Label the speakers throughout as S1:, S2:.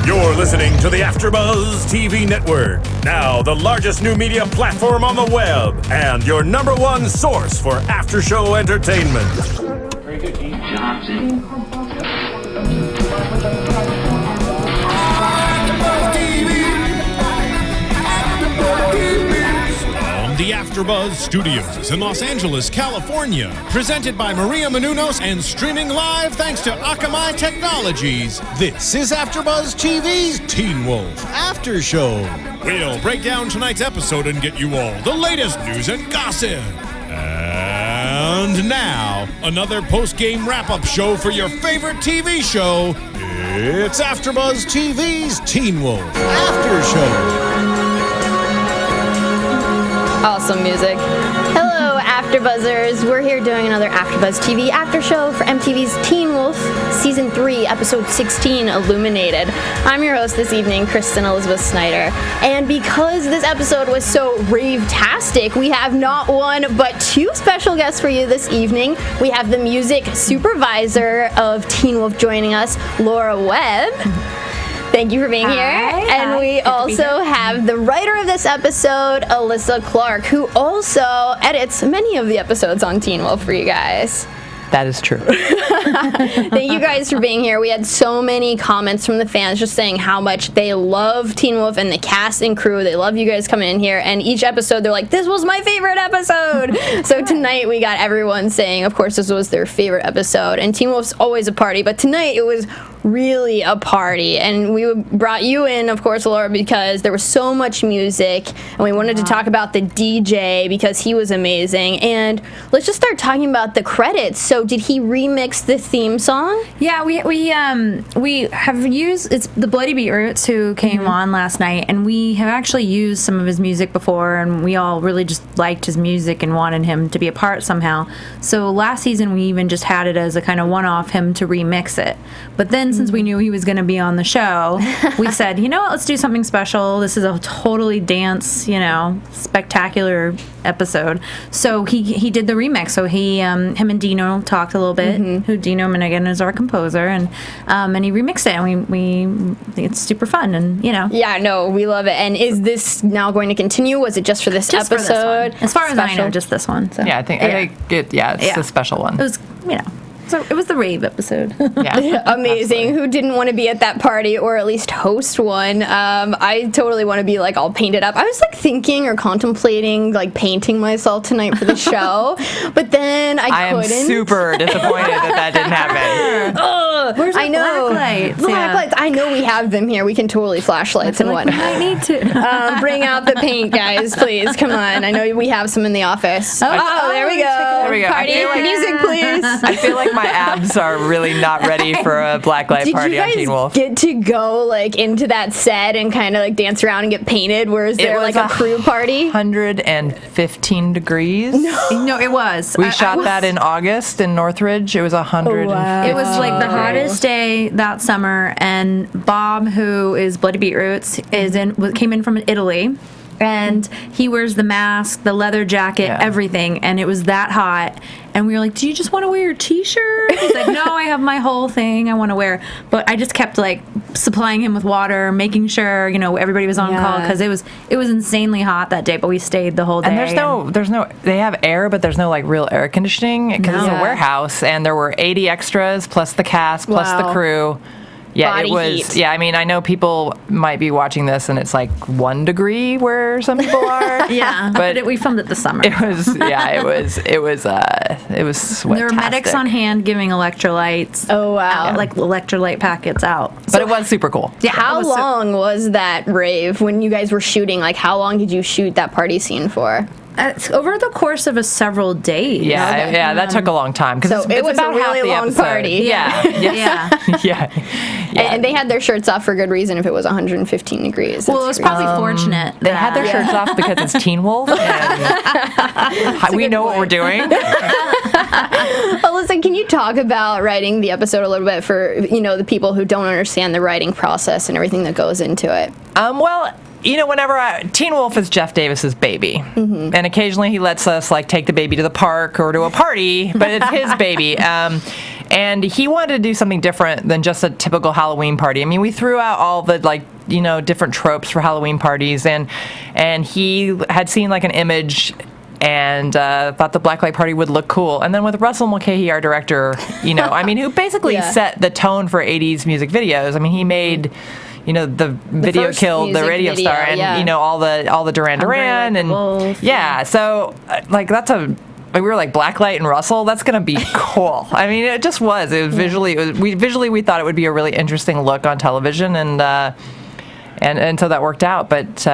S1: You're listening to the AFTERBUZZ TV Network, now the largest new media platform on the web, and your number one source for after-show entertainment. The AFTERBUZZ Studios in Los Angeles, California. Presented by Maria Menounos and streaming live thanks to Akamai Technologies. This is AFTERBUZZ TV's Teen Wolf After Show. We'll break down tonight's episode and get you all the latest news and gossip. And now, another post-game wrap-up show for your favorite TV show. It's AFTERBUZZ TV's Teen Wolf After Show.
S2: Awesome music. Hello, AfterBuzzers. We're here doing another AfterBuzz TV after show for MTV's Teen Wolf, Season 3, Episode 16, Illuminated. I'm your host this evening, Kristen Snyder. And because this episode was so rave-tastic, we have not one, but two special guests for you this evening. We have the music supervisor of Teen Wolf joining us, Laura Webb. Thank you for being here. And we also have the writer of this episode, Alyssa Clark, who also edits many of the episodes on Teen Wolf for you guys.
S3: That is true.
S2: Thank you guys for being here. We had so many comments from the fans just saying how much they love Teen Wolf and the cast and crew. They love you guys coming in here. And each episode, they're like, this was my favorite episode. So tonight, we got everyone saying, of course, this was their favorite episode. And Teen Wolf's always a party. But tonight, it was really a party. And we brought you in, of course, Laura, because there was so much music. And we wanted to talk about the DJ because he was amazing. And let's just start talking about the credits. So did he remix the theme song?
S4: Yeah, we have used, it's the Bloody Beetroots who came on last night, and we have actually used some of his music before, and we all really just liked his music and wanted him to be a part somehow. So last season we even just had it as a kind of one-off, him to remix it. But then since we knew he was going to be on the show, we said, you know what, let's do something special. This is a totally dance, spectacular episode. So he did the remix. So him and Dino talked a little bit. Who Dino Minigan is our composer, and he remixed it, and we think it's super fun, and
S2: Yeah, no, we love it. And is this now going to continue? Was it just for this
S4: just
S2: episode?
S4: For this one. As far as I know, just this one. So.
S3: Yeah, I think it's a special one.
S4: It was, So it was the rave episode.
S2: Yeah, amazing. Who didn't want to be at that party or at least host one? I totally want to be like all painted up. I was like thinking or contemplating like painting myself tonight for the show, but then I couldn't.
S3: am super disappointed that didn't happen.
S4: Where's the
S2: I know.
S4: blacklights?
S2: Blacklights. I know we have them here. We can totally flashlights and whatnot.
S4: I need to.
S2: Bring out the paint, guys, please. Come on. I know we have some in the office. Oh, there we go.
S3: There we go.
S2: Party music, please.
S3: I feel like my abs are really not ready for a blacklight party on Teen Wolf.
S2: Did you guys get to go like into that set and kind of like dance around and get painted? Where is there like a crew party?
S3: 115 degrees.
S4: No, it was.
S3: We shot that in August in Northridge. It was 100.
S2: Wow.
S4: It was like the hottest day that summer, and Bob, who is Bloody Beetroots, came in from Italy. And he wears the mask, the leather jacket, everything, and it was that hot. And we were like, do you just want to wear your T-shirt? He's like, no, I have my whole thing I want to wear. But I just kept, like, supplying him with water, making sure, everybody was on call, because it was insanely hot that day, but we stayed the whole day.
S3: And there's no, they have air, but there's no, like, real air conditioning, because it's a warehouse, and there were 80 extras, plus the cast, plus the crew. Yeah,
S2: Body
S3: it was.
S2: heat.
S3: Yeah, I mean, I know people might be watching this, and it's like 1 degree where some people are.
S4: but we filmed it this summer.
S3: It was. Yeah, it was. It was sweat-tastic.
S4: There were medics on hand giving electrolytes.
S2: Oh wow!
S4: Like electrolyte packets out.
S3: But it was super cool.
S2: Yeah. How long was that rave when you guys were shooting? Like, how long did you shoot that party scene for?
S4: Over the course of several days.
S3: Yeah, that took a long time because
S2: it was
S3: about
S2: a really
S3: half the
S2: long
S3: episode.
S2: party.
S3: Yeah.
S2: And they had their shirts off for good reason if it was 115 degrees.
S4: Well, it was probably fortunate.
S3: They had their shirts off because it's Teen Wolf, and we know what we're doing.
S2: Alyssa, can you talk about writing the episode a little bit for the people who don't understand the writing process and everything that goes into it?
S3: Well, whenever Teen Wolf is Jeff Davis's baby, and occasionally he lets us like take the baby to the park or to a party, but it's his baby. And And he wanted to do something different than just a typical Halloween party. I mean, we threw out all the, like, you know, different tropes for Halloween parties, and he had seen, like, an image and thought the blacklight party would look cool. And then with Russell Mulcahy, our director, you know, I mean, who basically set the tone for 80s music videos. I mean, he made, you know, the video killed the radio star, and you know, all the Duran Duran, and
S2: Wolf,
S3: so like we were like, Blacklight and Russell, that's gonna be cool. I mean, it just was. It was visually, we thought it would be a really interesting look on television, and so that worked out. But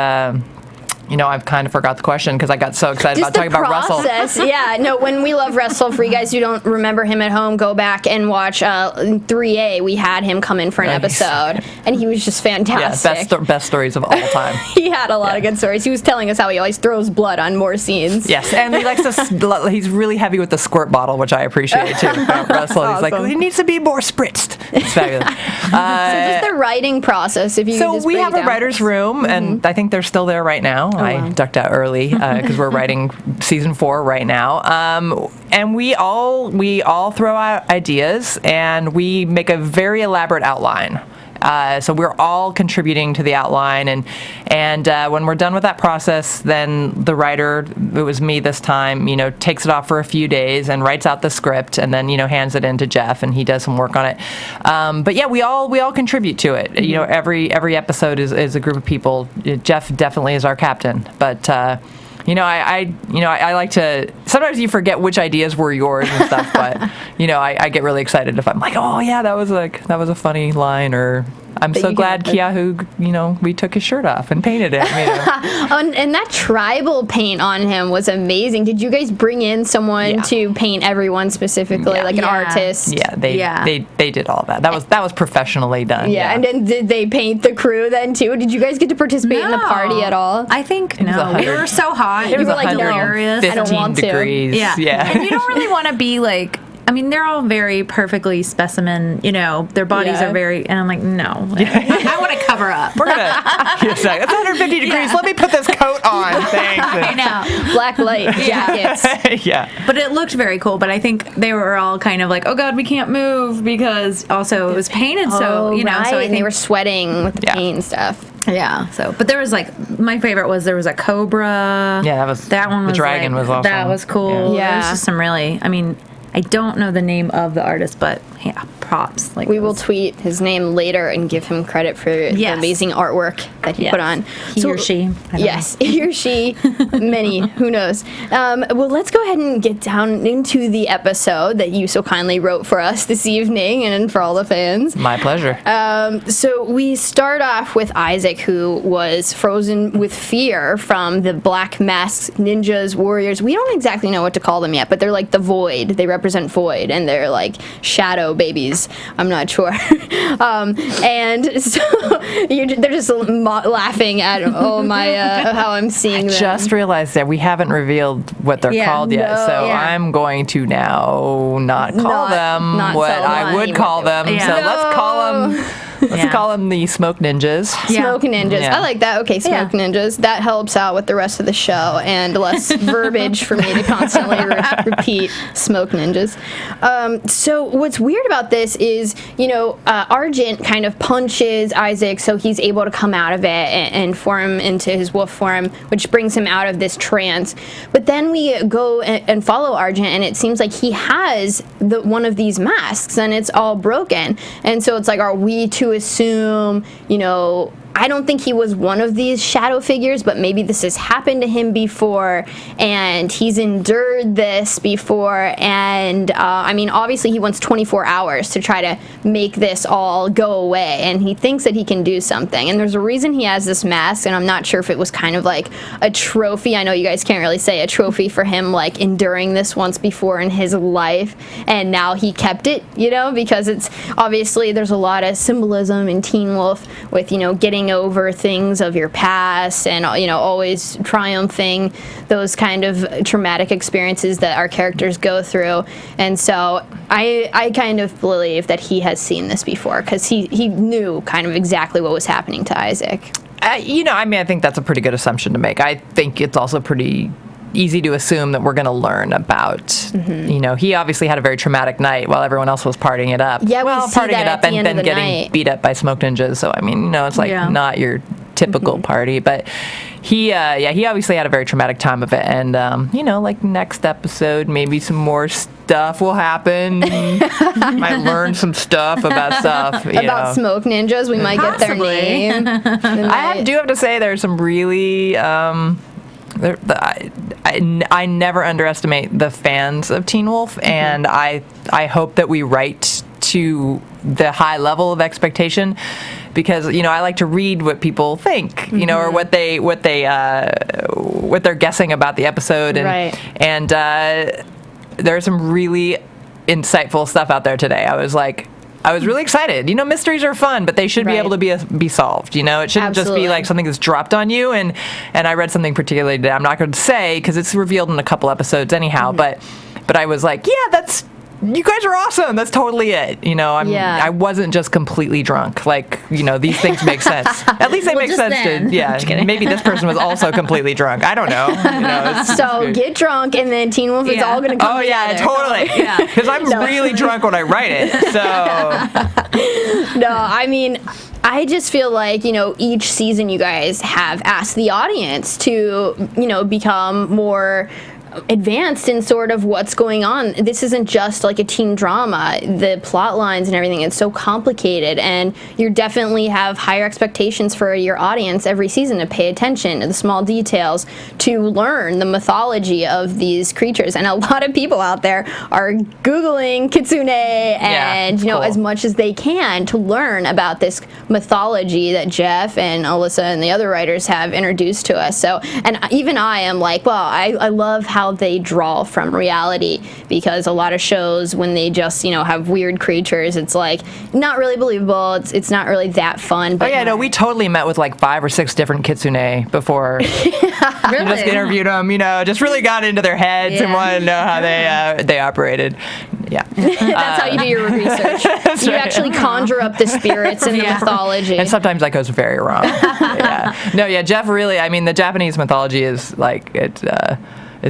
S3: you know, I've kind of forgot the question because I got so excited about talking about Russell.
S2: Yeah, no, when we love Russell, for you guys who don't remember him at home, go back and watch 3A. We had him come in for an episode, and he was just fantastic.
S3: Yeah, best stories of all time.
S2: He had a lot of good stories. He was telling us how he always throws blood on more scenes.
S3: Yes, and he likes to, he's really heavy with the squirt bottle, which I appreciate too. Russell,
S2: awesome.
S3: He's like, he needs to be more spritzed. It's fabulous.
S2: So just the writing process, if you could just
S3: we
S2: break
S3: have
S2: it
S3: a
S2: down.
S3: writer's room, and I think they're still there right now. I ducked out early because we're writing season 4 right now, and we all throw out ideas, and we make a very elaborate outline. So we're all contributing to the outline, and when we're done with that process, then the writer, it was me this time, you know, takes it off for a few days and writes out the script, and then, you know, hands it in to Jeff, and he does some work on it. But yeah, we all contribute to it. You know, every episode is a group of people. Jeff definitely is our captain, but. You know, I like to. Sometimes you forget which ideas were yours and stuff, but you know, I get really excited if I'm like, oh yeah, that was a funny line, or I'm so glad Keahu, you know, we took his shirt off and painted it. You know.
S2: And that tribal paint on him was amazing. Did you guys bring in someone to paint everyone specifically, like an artist?
S3: Yeah, they did all that. That was professionally done.
S2: Yeah, and then did they paint the crew then too? Did you guys get to participate in the party at all?
S4: I think no. We were so hot.
S3: It was
S2: were like, no,
S4: hilarious.
S2: I don't want to.
S3: Degrees.
S4: Yeah. And you don't really want to be like. I mean, they're all very perfectly specimen, you know, their bodies are very, and I'm like, no. I want to cover up.
S3: We're going to, it's 150 degrees, let me put this coat on, thanks.
S4: I know.
S2: Black light jackets.
S3: Yeah.
S4: But it looked very cool, but I think they were all kind of like, oh God, we can't move, because also it was painted, so, you know.
S2: Right.
S4: So I think
S2: they were sweating with the paint and stuff.
S4: Yeah. So, but there was like, my favorite was there was a cobra.
S3: Yeah, that
S4: one.
S3: The dragon was awesome.
S4: That was cool.
S2: Yeah.
S4: There was just some really, I mean, I don't know the name of the artist, but yeah, props. Like
S2: we will tweet his name later and give him credit for the amazing artwork that he put on.
S4: He or she.
S2: Yes, he or she, many, who knows. Well, let's go ahead and get down into the episode that you so kindly wrote for us this evening and for all the fans.
S3: My pleasure.
S2: So we start off with Isaac, who was frozen with fear from the black masks, ninjas, warriors. We don't exactly know what to call them yet, but they're like the void. They represent void, and they're like shadow babies. I'm not sure. And so they're just laughing at how I'm seeing them.
S3: I just realized that we haven't revealed what they're called yet, so I'm going to now not call them what I would call them. So let's call them. Let's call them the Smoke Ninjas.
S2: Smoke Ninjas. I like that. Okay, Smoke Ninjas. That helps out with the rest of the show and less verbiage for me to constantly repeat Smoke Ninjas. So what's weird about this is, you know, Argent kind of punches Isaac so he's able to come out of it and form into his wolf form, which brings him out of this trance. But then we go and follow Argent, and it seems like he has one of these masks, and it's all broken. And so it's like, are we to assume, you know, I don't think he was one of these shadow figures, but maybe this has happened to him before, and he's endured this before, and I mean, obviously he wants 24 hours to try to make this all go away, and he thinks that he can do something, and there's a reason he has this mask, and I'm not sure if it was kind of like a trophy. I know you guys can't really say a trophy for him, like enduring this once before in his life, and now he kept it, you know, because it's obviously there's a lot of symbolism in Teen Wolf with, you know, getting over things of your past and, you know, always triumphing those kind of traumatic experiences that our characters go through. And so I kind of believe that he has seen this before, because he knew kind of exactly what was happening to Isaac.
S3: You know, I mean, I think that's a pretty good assumption to make. I think it's also pretty easy to assume that we're going to learn about, he obviously had a very traumatic night while everyone else was partying it up.
S2: Yeah,
S3: partying it up and then getting beat up by smoke ninjas. So, I mean, it's like not your typical party, but he obviously had a very traumatic time of it, and like next episode, maybe some more stuff will happen. Might learn some stuff about stuff
S2: about smoke ninjas. We might get their name.
S3: I do have to say, there's some really. I never underestimate the fans of Teen Wolf, and I hope that we write to the high level of expectation, because I like to read what people think, or what they're guessing about the episode, and there's some really insightful stuff out there today. I was really excited. Mysteries are fun, but they should be able to be solved. It shouldn't just be like something that's dropped on you. And I read something particularly today. I'm not going to say because it's revealed in a couple episodes anyhow. But I was like, you guys are awesome. That's totally it. I wasn't just completely drunk. Like, these things make sense. At least they make sense to, maybe this person was also completely drunk. I don't know.
S2: So get drunk and then Teen Wolf is all going to come together.
S3: Totally. Because I'm really drunk when I write it. So.
S2: No, I mean, I just feel like, each season you guys have asked the audience to, become more advanced in sort of what's going on. This isn't just like a teen drama. The plot lines and everything, it's so complicated, and you definitely have higher expectations for your audience every season to pay attention to the small details, to learn the mythology of these creatures. And a lot of people out there are Googling Kitsune and, as much as they can to learn about this mythology that Jeff and Alyssa and the other writers have introduced to us. So, and even I am like, well, I love how they draw from reality, because a lot of shows, when they just have weird creatures, it's like not really believable. It's not really that fun. But
S3: we totally met with like 5 or 6 different Kitsune before.
S2: Really?
S3: Just interviewed them, just really got into their heads and wanted to know how they operated. Yeah.
S2: That's how you do your research. You actually conjure up the spirits and the mythology.
S3: And sometimes that goes very wrong. Jeff really, the Japanese mythology is like, it's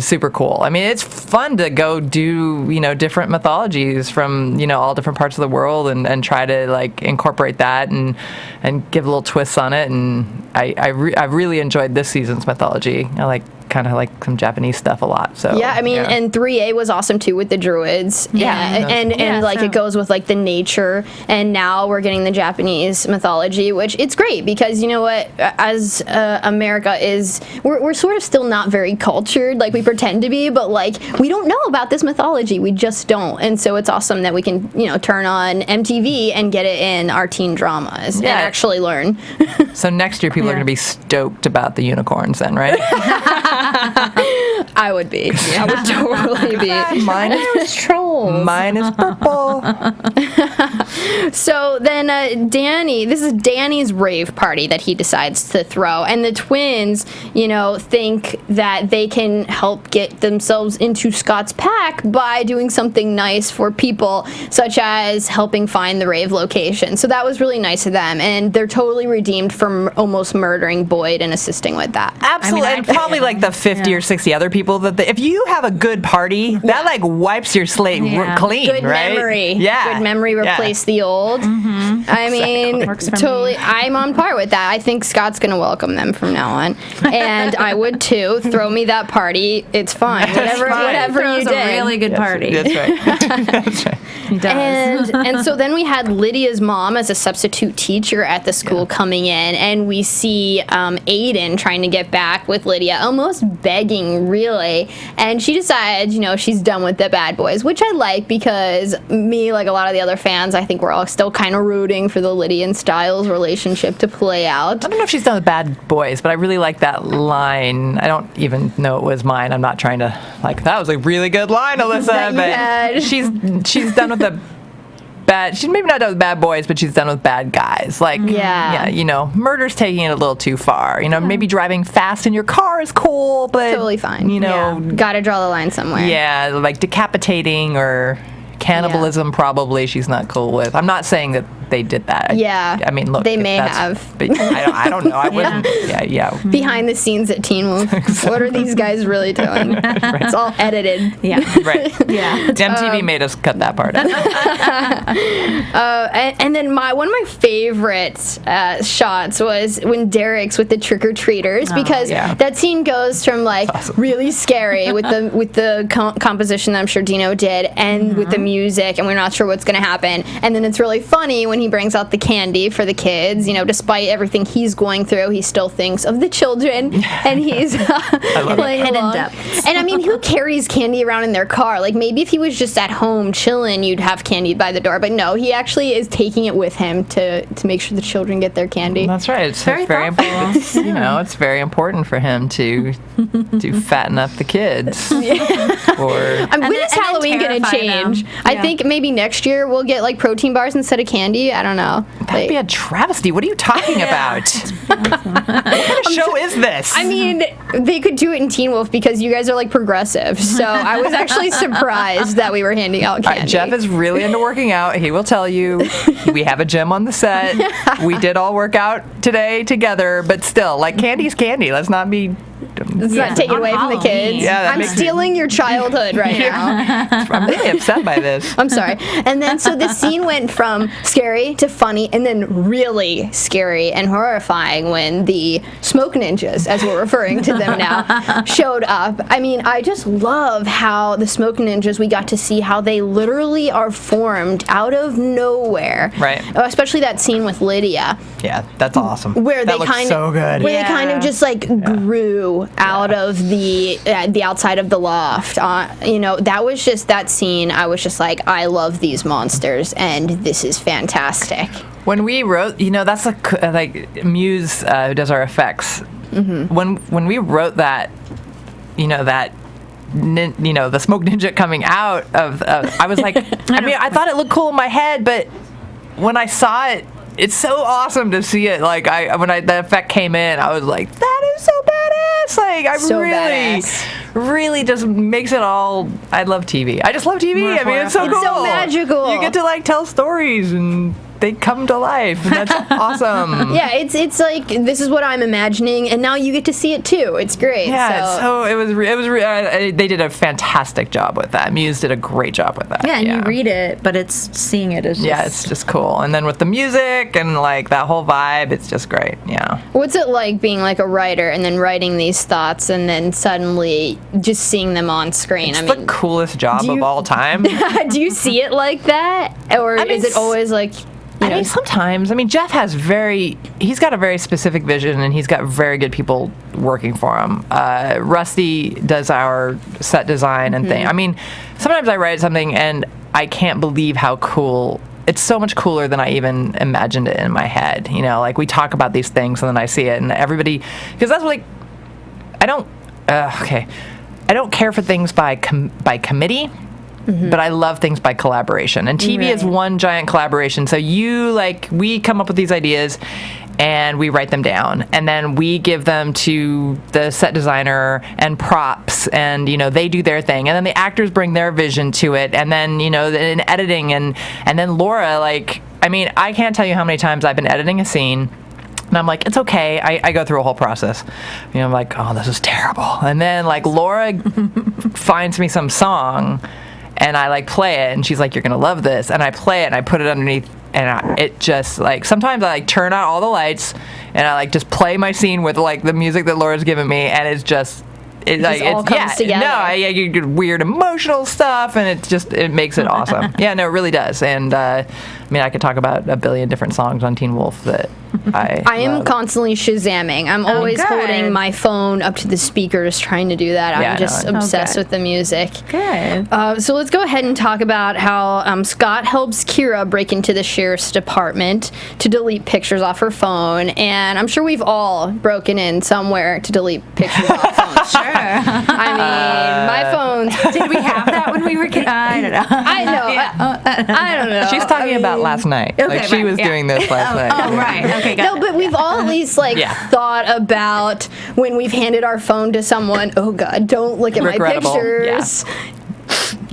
S3: super cool. It's fun to go do, different mythologies from, all different parts of the world and try to like incorporate that and give little twists on it. And I really enjoyed this season's mythology. I kind of like some Japanese stuff a lot. So
S2: and 3A was awesome too with the druids. It goes with like the nature, and now we're getting the Japanese mythology, which it's great because as America is, we're sort of still not very cultured, like we pretend to be, but like we don't know about this mythology, we just don't. And so it's awesome that we can turn on MTV and get it in our teen dramas and actually learn.
S3: So next year people are going to be stoked about the unicorns then, right?
S2: I would be. I would totally be.
S3: Mine is
S2: trolls.
S3: Mine is purple.
S2: So then this is Danny's rave party that he decides to throw. And the twins, think that they can help get themselves into Scott's pack by doing something nice for people, such as helping find the rave location. So that was really nice of them. And they're totally redeemed from almost murdering Boyd and assisting with that.
S3: Absolutely. And probably like the 50 or 60 other people if you have a good party, that like wipes your slate clean,
S2: good
S3: right?
S2: Memory.
S3: Yeah.
S2: Good memory replace the old.
S3: Mm-hmm.
S2: Totally. I'm on par with that. I think Scott's going to welcome them from now on. And I would too. Throw me that party. It's fine. Whatever you did.
S4: A really good party.
S3: That's right. That's right.
S4: He does.
S2: And so then we had Lydia's mom as a substitute teacher at the school coming in, and we see Aiden trying to get back with Lydia, almost begging, really. And she decides, she's done with the bad boys, which I like, because me, like a lot of the other fans, I think we're all still kind of rooting for the Lydia and Styles relationship to play out.
S3: I don't know if she's done with bad boys, but I really like that line. I don't even know it was mine. I'm not trying to, that was a really good line, Alyssa. But she's done with the bad. She's maybe not done with bad boys, but she's done with bad guys. Murder's taking it a little too far. Maybe driving fast in your car is cool, but
S2: totally fine. Gotta draw the line somewhere.
S3: Yeah, like decapitating or cannibalism, probably she's not cool with. I'm not saying that they did that.
S2: Yeah.
S3: I mean, look.
S2: They may have.
S3: But I don't know. I wouldn't. Yeah.
S2: Behind the scenes at Teen Wolf. What are these guys really doing? It's all edited.
S4: Yeah.
S3: Right.
S4: Yeah.
S3: MTV made us cut that part out.
S2: And then one of my favorite shots was when Derek's with the trick-or-treaters, because that scene goes from like really scary with the composition that I'm sure Dino did, and with the music, and we're not sure what's going to happen, and then it's really funny when he brings out the candy for the kids. Despite everything he's going through, he still thinks of the children, and he's playing along. And I mean, who carries candy around in their car? Like, maybe if he was just at home chilling, you'd have candy by the door, but no, he actually is taking it with him to make sure the children get their candy.
S3: That's right. It's very important. It's very important for him to fatten up the kids. When is Halloween going to change? I think maybe next year we'll get like protein bars instead of candy. I don't know. That'd be a travesty. What are you talking about? What kind of show is this?
S2: I mean, they could do it in Teen Wolf because you guys are like progressive. So I was actually surprised that we were handing out candy.
S3: Jeff is really into working out. He will tell you. We have a gym on the set. We did all work out today together, but still, like, candy's candy. Let's not be...
S2: Let's not take it away from the kids.
S3: Yeah,
S2: I'm stealing your childhood right now.
S3: I'm really upset by this.
S2: I'm sorry. And then, so the scene went from scary to funny, and then really scary and horrifying when the smoke ninjas, as we're referring to them now, showed up. I mean, I just love how the smoke ninjas, we got to see how they literally are formed out of nowhere.
S3: Right.
S2: Especially that scene with Lydia.
S3: Yeah, that's awesome.
S2: Where
S3: that
S2: they kind
S3: so good.
S2: Where they kind of just like grew out of the outside of the loft. That was just that scene. I was just like, I love these monsters, and this is fantastic.
S3: When we wrote, that's like Muse, who does our effects. Mm-hmm. When we wrote that, the smoke ninja coming out of, I was like, I thought it looked cool in my head, but when I saw it, it's so awesome to see it. Like when the effect came in, I was like, that is so badass. Like really just makes it all. I love TV. I just love TV. It's so cool.
S2: It's so magical.
S3: You get to like tell stories and they come to life. And that's awesome.
S2: Yeah, it's like, this is what I'm imagining, and now you get to see it too. It's great.
S3: Yeah, so it was they did a fantastic job with that. Muse did a great job with that.
S4: Yeah, and you read it, but seeing it is just...
S3: it's just cool. And then with the music and like that whole vibe, it's just great. Yeah.
S2: What's it like being like a writer and then writing these thoughts and then suddenly just seeing them on screen?
S3: It's the coolest job of all time.
S2: Do you see it like that, or is it always like?
S3: Sometimes. Jeff has he's got a very specific vision, and he's got very good people working for him. Rusty does our set design and thing. Sometimes I write something and I can't believe how cool. It's so much cooler than I even imagined it in my head. Like we talk about these things and then I see it, and everybody, because that's like, I don't care for things by committee. Mm-hmm. But I love things by collaboration, and TV is one giant collaboration. So we come up with these ideas and we write them down, and then we give them to the set designer and props, and they do their thing, and then the actors bring their vision to it, and then in editing, and then Laura, I can't tell you how many times I've been editing a scene and I'm like, it's okay. I go through a whole process. I'm like, oh, this is terrible. And then Laura finds me some song, and I play it, and she's like, you're gonna love this, and I play it and I put it underneath, and it just sometimes I turn out all the lights and I just play my scene with the music that Laura's given me, and it's just
S2: it all comes together.
S3: You get weird emotional stuff, and it makes it awesome. Yeah, no, it really does. And I could talk about a billion different songs on Teen Wolf that I
S2: am constantly Shazamming. I'm always holding my phone up to the speakers trying to do that. I'm just obsessed with the music.
S4: Good.
S2: So let's go ahead and talk about how Scott helps Kira break into the sheriff's department to delete pictures off her phone. And I'm sure we've all broken in somewhere to delete pictures off phones.
S4: Sure.
S2: My phone.
S4: Did we have that when we were kids? I don't know.
S2: I know. I don't know.
S3: She's talking about last night.
S4: Okay,
S3: she was doing this last night.
S4: Oh, right. Okay, got
S2: it. But we've all at least thought about when we've handed our phone to someone. Oh God, don't look at my pictures.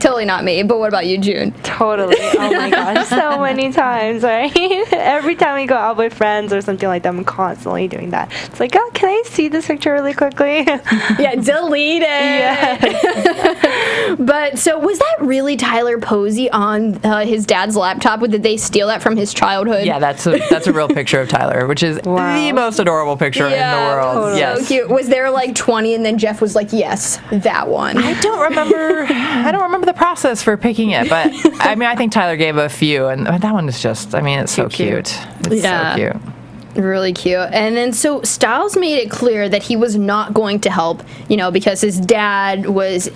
S2: Totally not me, but what about you, June?
S5: Totally. Oh my gosh, so many times, right? Every time we go out with friends or something like that, I'm constantly doing that. It's like, oh, can I see this picture really quickly?
S2: Yeah, delete it.
S5: Yeah.
S2: But so was that really Tyler Posey on his dad's laptop? Did they steal that from his childhood?
S3: Yeah, that's a real picture of Tyler, which is the most adorable picture in the world.
S2: Totally.
S3: Yes.
S2: So cute. Was there like 20 and then Jeff was like, yes, that one?
S3: I don't remember the process for picking it, but I mean, I think Tyler gave a few, and that one is just, I mean, it's so cute. It's so cute.
S2: Really cute. And then so Stiles made it clear that he was not going to help, because his dad was,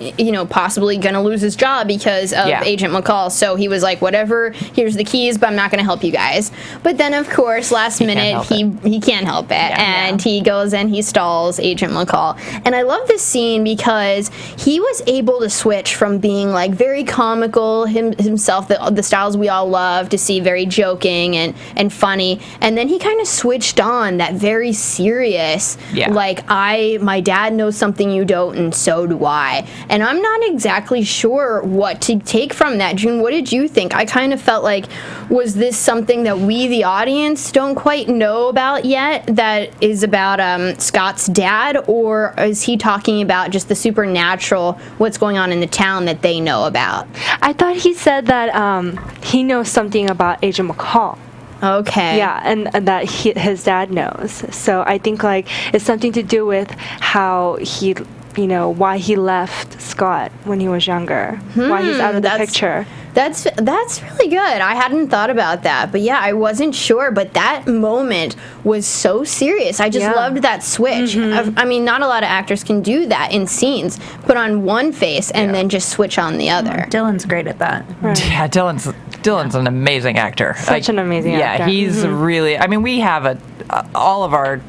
S2: possibly going to lose his job because of Agent McCall. So he was like, whatever, here's the keys, but I'm not going to help you guys. But then, of course, last minute, he can't help it. He goes and he stalls Agent McCall. And I love this scene because he was able to switch from being like very comical himself, the Stiles we all love to see, very joking and funny. And then he kind of switched on that very serious, like, my dad knows something you don't, and so do I. And I'm not exactly sure what to take from that. June, what did you think? I kind of felt like, was this something that we, the audience, don't quite know about yet, that is about Scott's dad, or is he talking about just the supernatural, what's going on in the town that they know about?
S5: I thought he said that he knows something about Agent McCall.
S2: Okay.
S5: Yeah, and that his dad knows. So I think like it's something to do with how he, why he left Scott when he was younger, why he's out of the picture.
S2: That's really good. I hadn't thought about that. But yeah, I wasn't sure. But that moment was so serious. I just loved that switch. I mean, not a lot of actors can do that in scenes. Put on one face and then just switch on the other.
S4: Dylan's great at that.
S5: Right.
S3: Yeah, Dylan's an amazing actor.
S5: Such an amazing actor.
S3: Yeah, he's really, I mean, we have all of our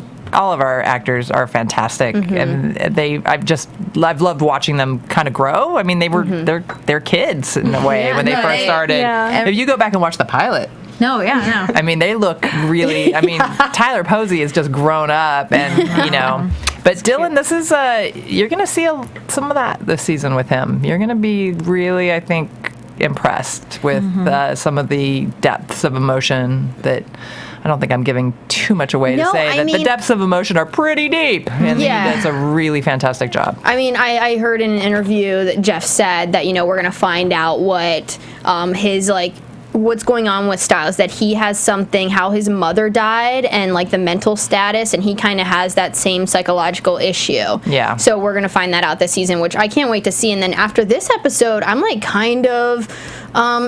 S3: actors are fantastic, and I've loved watching them kind of grow. I mean, they're kids in a way when they first started.
S5: Yeah.
S3: If you go back and watch the pilot.
S4: No, yeah, no.
S3: I mean, they look really. I mean, Tyler Posey has just grown up, and But Dylan, this is you're going to see some of that this season with him. You're going to be really, I think, impressed with some of the depths of emotion that. I don't think I'm giving too much away to say that the depths of emotion are pretty deep, and he does a really fantastic job.
S2: I mean, I heard in an interview that Jeff said that, we're going to find out what his, what's going on with Stiles, that he has something, how his mother died and, the mental status, and he kind of has that same psychological issue.
S3: Yeah.
S2: So we're going to find that out this season, which I can't wait to see. And then after this episode, I'm,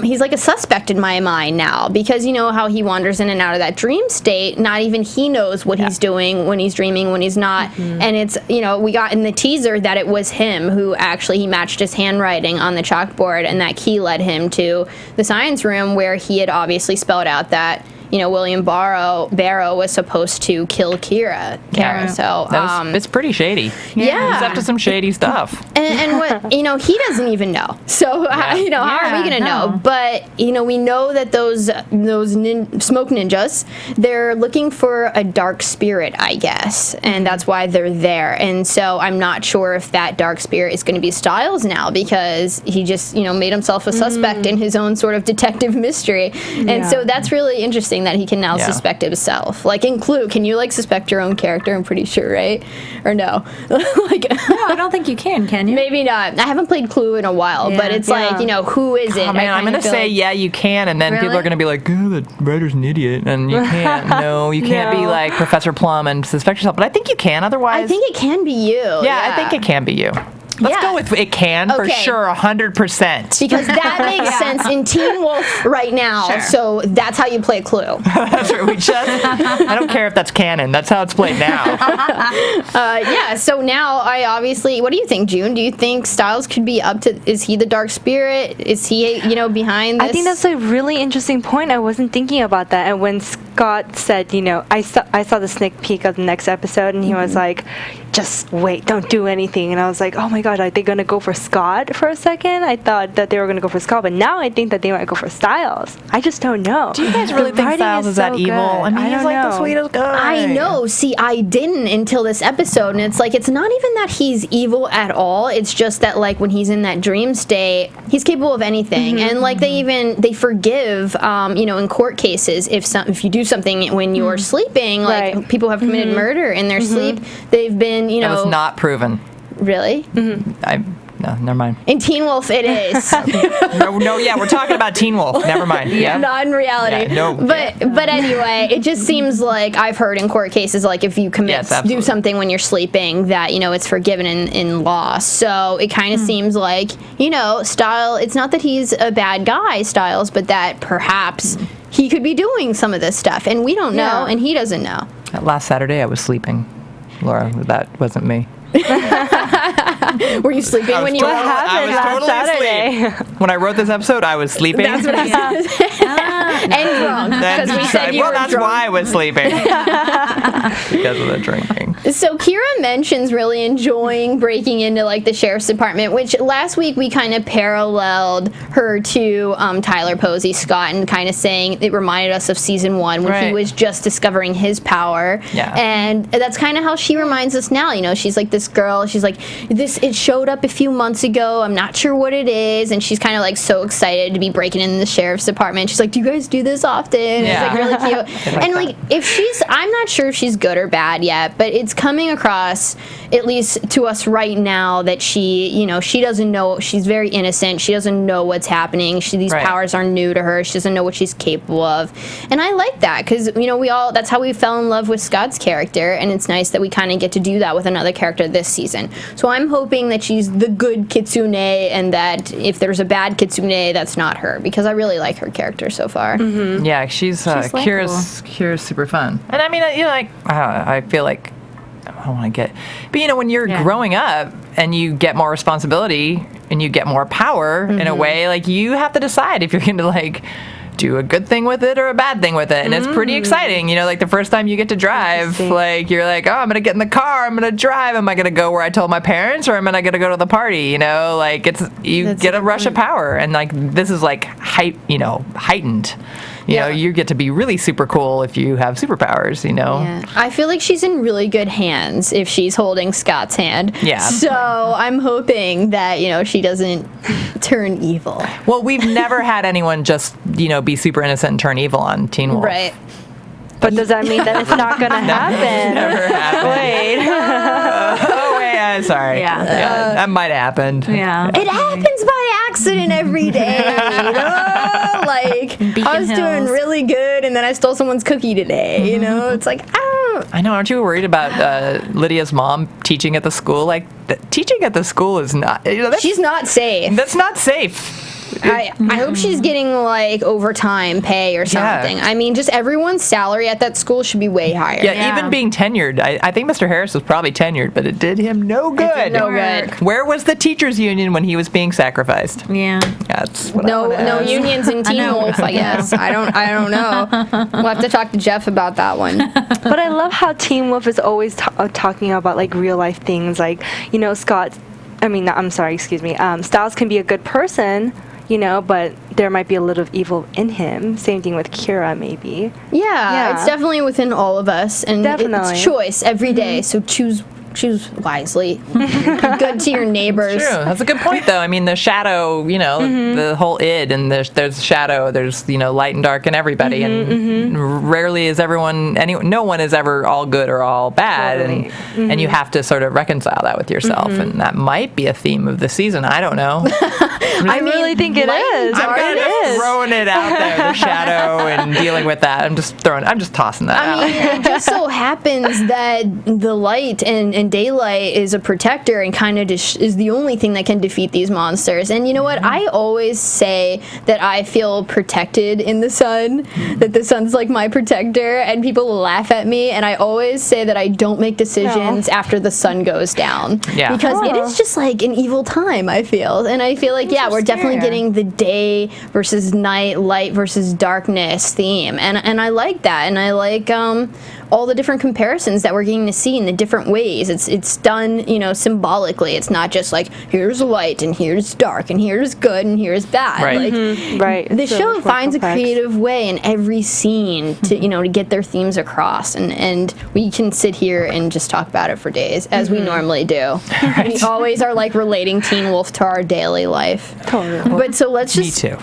S2: he's like a suspect in my mind now, because you know how he wanders in and out of that dream state. Not even he knows what he's doing, when he's dreaming, when he's not. And it's, we got in the teaser that it was him who actually, he matched his handwriting on the chalkboard, and that key led him to the science room where he had obviously spelled out that William Barrow was supposed to kill Kira.
S3: Yeah.
S2: So
S3: it's pretty shady.
S2: Yeah.
S3: He's up to some shady stuff.
S2: And what he doesn't even know. So how are we gonna know? But we know that those smoke ninjas, they're looking for a dark spirit, I guess, and that's why they're there. And so I'm not sure if that dark spirit is going to be Stiles now, because he just made himself a suspect in his own sort of detective mystery. And so that's really interesting that he can now suspect himself. Like in Clue, can you suspect your own character? I'm pretty sure, right? Or no?
S4: No, I don't think you can you?
S2: Maybe not. I haven't played Clue in a while, but it's who is it?
S3: Oh, man, I'm going to say, you can, and then people are going to be like, oh, the writer's an idiot, and you can't. No, you can't be like Professor Plum and suspect yourself, but I think you can otherwise.
S2: I think it can be you.
S3: Yeah, I think it can be you. Let's go with it can for sure, 100%.
S2: Because that makes sense in Teen Wolf right now. Sure. So that's how you play Clue.
S3: That's right. I don't care if that's canon. That's how it's played now.
S2: So now what do you think, June? Do you think Stiles could be up to? Is he the dark spirit? Is he behind this?
S5: I think that's a really interesting point. I wasn't thinking about that. And when Scott said, I saw the sneak peek of the next episode, and he was like, just wait, don't do anything. And I was like, oh my god, are they gonna go for Scott for a second? I thought that they were gonna go for Scott, but now I think that they might go for Styles. I just don't know.
S3: Do you guys really think Styles is that evil? I mean, he's like the sweetest guy.
S2: I know. See, I didn't until this episode, and it's like, it's not even that he's evil at all. It's just that, like, when he's in that dream state, he's capable of anything. And like, they forgive, in court cases, if you do something when you're sleeping, like people have committed murder in their sleep. They've been,
S3: That was not proven.
S2: Really?
S3: No, never mind.
S2: In Teen Wolf, it is.
S3: We're talking about Teen Wolf. Never mind. Yeah.
S2: Not in reality.
S3: Yeah, no.
S2: But anyway, it just seems like I've heard in court cases, like if you do something when you're sleeping, that, it's forgiven in law. So it kind of seems like, Styles, it's not that he's a bad guy, Styles, but that perhaps he could be doing some of this stuff, and we don't know, and he doesn't know.
S3: Last Saturday, I was sleeping. Laura, that wasn't me.
S2: Were you sleeping when you
S5: What happened last Saturday?
S3: Asleep. When I wrote this episode, I was sleeping.
S2: That's what I was and drunk, because we said you were
S3: that's
S2: drunk.
S3: why I was sleeping. Because of the drinking.
S2: So Kira mentions really enjoying breaking into, like, the sheriff's department, which last week we kind of paralleled her to Tyler Posey Scott, and kind of saying it reminded us of season 1 when he was just discovering his power.
S3: Yeah.
S2: And that's kind of how she reminds us now. She's like this girl. She's like, it showed up a few months ago. I'm not sure what it is. And she's kind of like so excited to be breaking in the sheriff's department. She's like, do you guys do this often?
S3: Yeah.
S2: It's like really cute. And like, I'm not sure if she's good or bad yet, but it's coming across, at least to us right now, that she doesn't know. She's very innocent. She doesn't know what's happening. These powers are new to her. She doesn't know what she's capable of. And I like that, because, that's how we fell in love with Scott's character. And it's nice that we kind of get to do that with another character this season. So I'm hoping that she's the good Kitsune, and that if there's a bad Kitsune, that's not her, because I really like her character so far.
S3: Mm-hmm. Yeah, she's Kira's super fun. And I mean, I feel like, I don't want to get, but when you're growing up and you get more responsibility and you get more power in a way, like, you have to decide if you're going to, like, do a good thing with it or a bad thing with it, and it's pretty exciting. Like the first time you get to drive, like, you're like, oh, I'm gonna get in the car, I'm gonna drive. Am I gonna go where I told my parents, or am I gonna go to the party? Like, you get a rush of power, and like, this is like heightened. You get to be really super cool if you have superpowers.
S2: Yeah. I feel like she's in really good hands if she's holding Scott's hand.
S3: Yeah.
S2: So I'm hoping that she doesn't turn evil.
S3: Well, we've never had anyone just be super innocent and turn evil on Teen Wolf.
S2: Right.
S5: But does that mean that it's not going to happen?
S3: Never happened. Wait. Sorry.
S4: Yeah.
S3: That might have happened.
S4: Yeah.
S2: It happens by accident every day. Like,
S4: Beacon
S2: I was doing
S4: Hills.
S2: really good, and then I stole someone's cookie today. It's like,
S3: I know. Aren't you worried about Lydia's mom teaching at the school? Like, teaching at the school is not.
S2: She's not safe.
S3: That's not safe.
S2: I hope she's getting, like, overtime pay or something.
S3: Yeah.
S2: I mean, just everyone's salary at that school should be way higher.
S3: Yeah, even being tenured. I think Mr. Harris was probably tenured, but it did him no good.
S2: It did no good.
S3: Where was the teachers' union when he was being sacrificed?
S4: Yeah.
S3: That's what
S2: No unions in Teen Wolf, I guess. I don't know. We'll have to talk to Jeff about that one.
S5: But I love how Teen Wolf is always talking about, like, real life things, like, Styles can be a good person, but there might be a little evil in him. Same thing with Kira, maybe.
S2: Yeah, it's definitely within all of us, and
S5: Definitely.
S2: it's choice every day. So choose wisely. Be good to your neighbors.
S3: True. That's a good point, though. I mean, the shadow, the whole id, and there's shadow, there's, light and dark in everybody, and rarely is no one is ever all good or all bad,
S5: Totally.
S3: and you have to sort of reconcile that with yourself, and that might be a theme of the season. I don't know.
S5: I really think it is.
S3: I'm kind of throwing it out there, the shadow and dealing with that. I'm just tossing that out.
S2: I mean, it just so happens that the light and daylight is a protector, and kind of is the only thing that can defeat these monsters. And you know what? I always say that I feel protected in the sun, that the sun's like my protector, and people laugh at me, and I always say that I don't make decisions after the sun goes down.
S3: Yeah.
S2: Because it is just like an evil time, I feel. And I feel like, we're definitely getting the day versus night, light versus darkness theme. And I like that. And I like all the different comparisons that we're getting to see in the different ways. It's done, symbolically. It's not just like, here's light and here's dark and here's good and here's bad.
S3: Right.
S2: Right. The show finds a creative way in every scene to, to get their themes across, and we can sit here and just talk about it for days, as we normally do.
S3: Right.
S2: We always are like relating Teen Wolf to our daily life.
S5: Totally.
S2: But so let's
S3: Me
S2: just...
S3: too.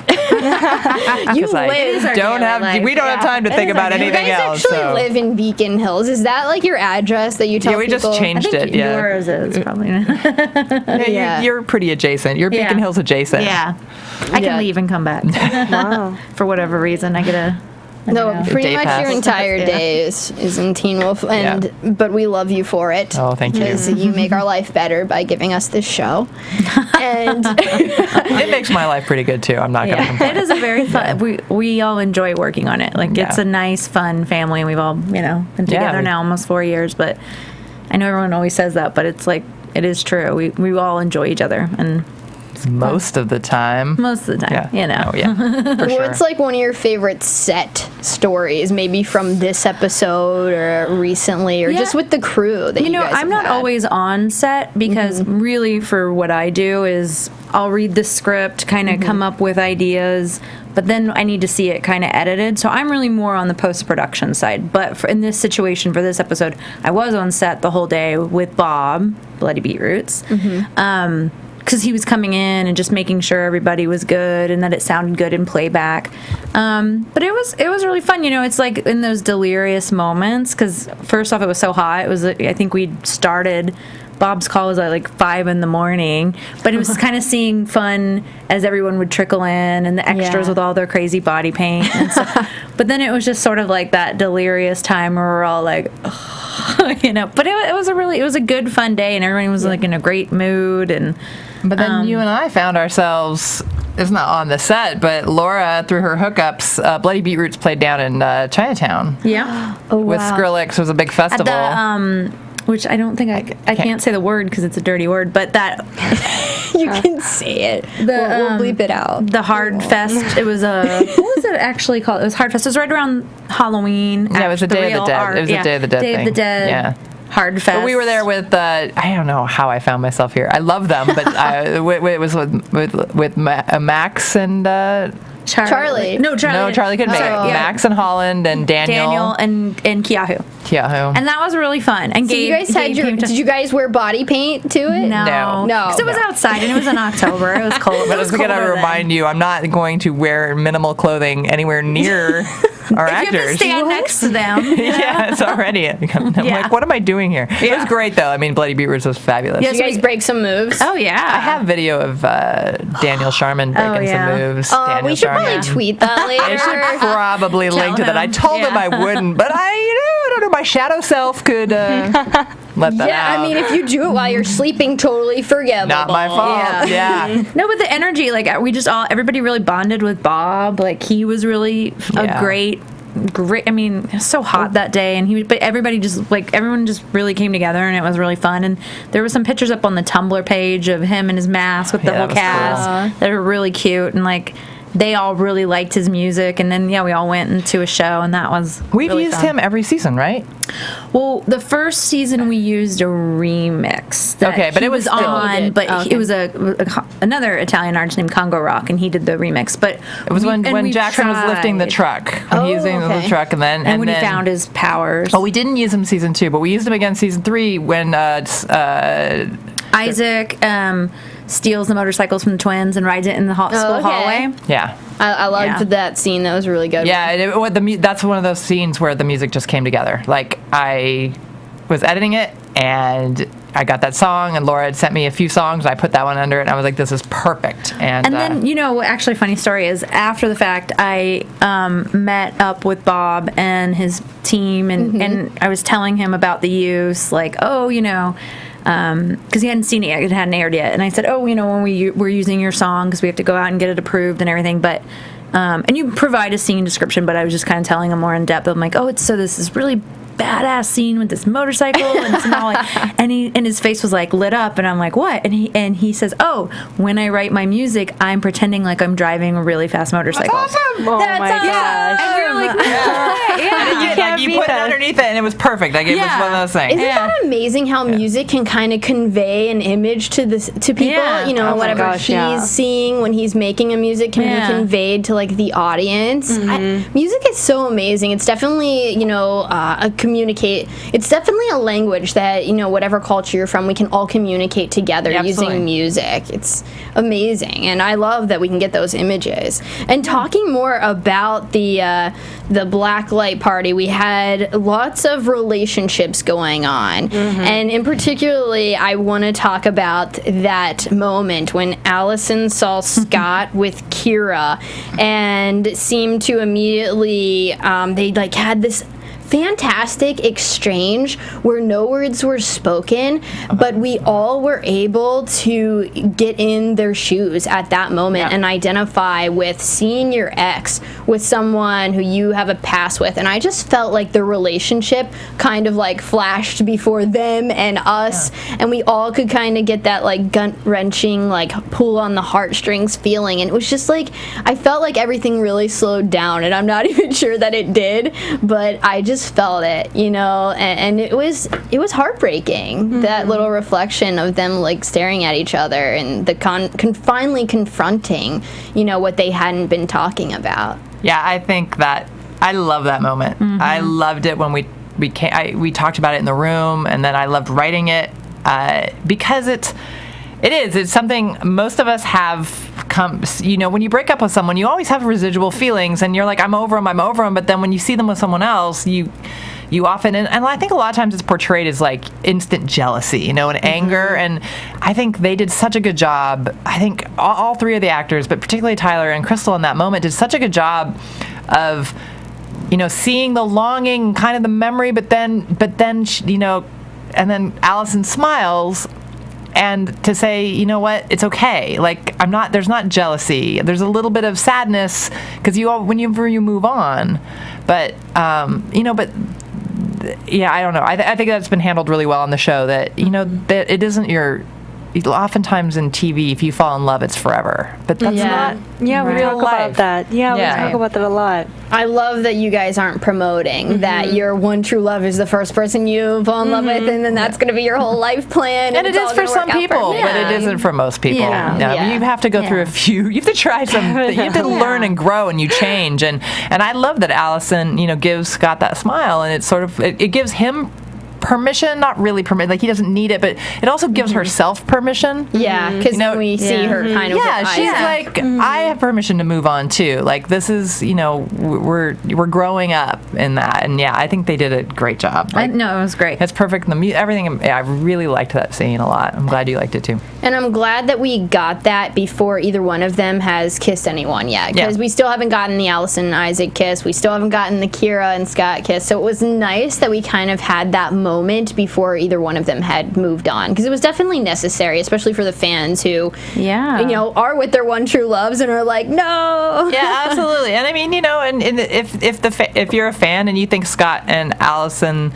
S2: You live...
S3: We don't have time to think about anything
S2: You guys
S3: else.
S2: actually live in Beacon Hills. Is that like your address that you tell people?
S3: Yeah, we just changed it. Yeah.
S4: Yours is probably not.
S3: Yeah, you're pretty adjacent. You're Beacon Hills adjacent.
S4: Yeah. I can leave and come back.
S5: Wow.
S4: For whatever reason, I get a...
S2: No, pretty
S3: Day
S2: much
S3: pass.
S2: your entire day is in Teen Wolf, but we love you for it.
S3: Oh, thank you.
S2: Because you make our life better by giving us this show. And
S3: It makes my life pretty good, too. I'm not going to complain.
S4: It is a very fun... We all enjoy working on it. Like, it's a nice, fun family, and we've all, been together now almost 4 years, but I know everyone always says that, but it's like, it is true. We all enjoy each other, and...
S3: Most of the time.
S4: Most of the time,
S3: Oh, yeah. For sure.
S2: what's like one of your favorite set stories, maybe from this episode or recently, or just with the crew that you guys
S4: I'm
S2: have
S4: not
S2: had?
S4: always on set because really for what I do is I'll read the script, kind of come up with ideas, but then I need to see it kind of edited. So I'm really more on the post-production side. But in this situation, for this episode, I was on set the whole day with Bob, Bloody Beetroots. Because he was coming in and just making sure everybody was good and that it sounded good in playback. But it was really fun. It's like in those delirious moments, because first off, it was so hot. It was, I think we started, Bob's call was at like 5 a.m, but it was kind of seeing fun as everyone would trickle in and the extras with all their crazy body paint and stuff. But then it was just sort of like that delirious time where we're all like, but it was a good fun day, and everyone was like in a great mood. And
S3: But then you and I found ourselves, it's not on the set, but Laura, through her hookups, Bloody Beetroots played down in Chinatown.
S4: yeah.
S3: With Skrillex. It was a big festival.
S4: At the, which I don't think I can't say the word because it's a dirty word, but that
S2: You can say it. We'll bleep it out.
S4: the Hard Fest. It was what was it actually called? It was Hard Fest. It was right around Halloween.
S3: Yeah, it was the Day of the Dead. It was the Day of the Dead
S4: Day
S3: thing.
S4: of the Dead.
S3: Yeah.
S4: Hard Fest.
S3: But we were there with I don't know how I found myself here. I love them, but it was with Max and
S2: Charlie.
S4: No, Charlie.
S3: no, Charlie couldn't make it.
S2: Oh.
S3: Max and Holland and Daniel
S4: and Kiahu.
S3: Tiahu.
S4: And that was really fun. And
S2: So you guys had did you guys wear body paint to it?
S3: No.
S4: Because it was outside and it was in October. It was cold.
S3: But I was going to
S4: colder then.
S3: remind you, I'm not going to wear minimal clothing anywhere near our
S4: You have to
S3: actors.
S4: stand next to them.
S3: Yeah, it's already. I'm like, what am I doing here? It was great, though. I mean, Bloody Beetroots was fabulous.
S2: Did you guys break some moves?
S4: Oh, yeah.
S3: I have video of Daniel Sharman breaking some moves. Daniel
S2: we should
S3: Sharman.
S2: probably tweet that later.
S3: I should probably link to that. I told him I wouldn't, but I don't know. My shadow self could let that out.
S2: Yeah, I mean, if you do it while you're sleeping, totally forgivable.
S3: Not my fault. Yeah.
S4: No, but the energy, like we just everybody really bonded with Bob. Like he was really a great. I mean, it was so hot that day, and but everybody just everyone just really came together, and it was really fun. And there were some pictures up on the Tumblr page of him and his mask with the whole cast that were really cute, and they all really liked his music. And then we all went into a show, and that was
S3: We've
S4: really
S3: used
S4: fun.
S3: him every season, right?
S4: Well, the first season we used a remix. That
S3: Okay, but
S4: he
S3: it was still-
S4: on, but it was another Italian artist named Congo Rock, and he did the remix. But
S3: It was when Jackson was lifting the truck. When he was using the truck, and then
S4: and when he found his powers.
S3: Oh, we didn't use him season 2, but we used him again season 3 when
S4: Isaac steals the motorcycles from the twins and rides it in the school hallway.
S3: Yeah.
S2: I loved that scene. That was really good.
S3: Yeah, that's one of those scenes where the music just came together. Like, I was editing it, and I got that song, and Laura had sent me a few songs. I put that one under it, and I was like, this is perfect. And
S4: then, actually, funny story is, after the fact, I met up with Bob and his team, and I was telling him about the use, because he hadn't seen it yet, it hadn't aired yet. And I said, when we're using your song, because we have to go out and get it approved and everything, but and you provide a scene description, but I was just kind of telling him more in depth. I'm like, this is really badass scene with this motorcycle, and it's all and his face was lit up, and I'm like, what? And he says, when I write my music, I'm pretending like I'm driving a really fast motorcycle.
S3: That's awesome.
S5: Oh my gosh.
S4: And we were
S3: You put it underneath it, and it was perfect. Like it was one of those things.
S2: Isn't that amazing how music can kind of convey an image to people?
S4: Yeah.
S2: You know, whatever he's seeing when he's making a music can be conveyed to like the audience. Music is so amazing. It's definitely it's definitely a language that whatever culture you're from, we can all communicate together using music. It's amazing, and I love that we can get those images. And talking more about the blacklight party, we had lots of relationships going on, and in particularly I want to talk about that moment when Allison saw Scott with Kira and seemed to immediately they like had this fantastic exchange where no words were spoken, but we all were able to get in their shoes at that moment and identify with seeing your ex with someone who you have a past with. And I just felt like the relationship kind of like flashed before them and us, and we all could kind of get that like gut-wrenching, like pull on the heartstrings feeling. And it was just like, I felt like everything really slowed down, and I'm not even sure that it did, but I just felt it, and it was heartbreaking, that little reflection of them like staring at each other and the finally confronting what they hadn't been talking about.
S3: I think that I love that moment. I loved it when we talked about it in the room, and then I loved writing it because it's something most of us have come, when you break up with someone, you always have residual feelings, and you're like, I'm over them, but then when you see them with someone else, you often, and I think a lot of times it's portrayed as like instant jealousy, and anger, and I think they did such a good job. I think all three of the actors, but particularly Tyler and Crystal in that moment, did such a good job of, seeing the longing, kind of the memory, but then, and then Allison smiles, and to say, you know what, it's okay. Like, there's not jealousy. There's a little bit of sadness because whenever you move on, but I don't know. I think that's been handled really well on the show. That that it isn't your. Oftentimes in TV, if you fall in love, it's forever. But that's not.
S5: Yeah, we
S3: real
S5: talk
S3: life.
S5: about that. Yeah, we talk about that a lot.
S2: I love that you guys aren't promoting that your one true love is the first person you fall in love with, and then that's going to be your whole life plan.
S3: And it is for some people, but it isn't for most people. You have to go through a few. You have to try some. You have to learn and grow, and you change. And I love that Allison, gives Scott that smile, and it's sort of it gives him permission, not really permission, like he doesn't need it, but it also gives herself permission.
S2: Because we see her kind of
S3: she's like, I have permission to move on too. Like this is, we're growing up in that, and I think they did a great job. Like,
S4: it was great.
S3: It's perfect. Everything. I really liked that scene a lot. I'm glad you liked it too.
S2: And I'm glad that we got that before either one of them has kissed anyone yet, because we still haven't gotten the Allison and Isaac kiss. We still haven't gotten the Kira and Scott kiss. So it was nice that we kind of had that moment before either one of them had moved on, because it was definitely necessary, especially for the fans who are with their one true loves and are like, no.
S3: Absolutely. And I mean, and if you're a fan and you think Scott and Allison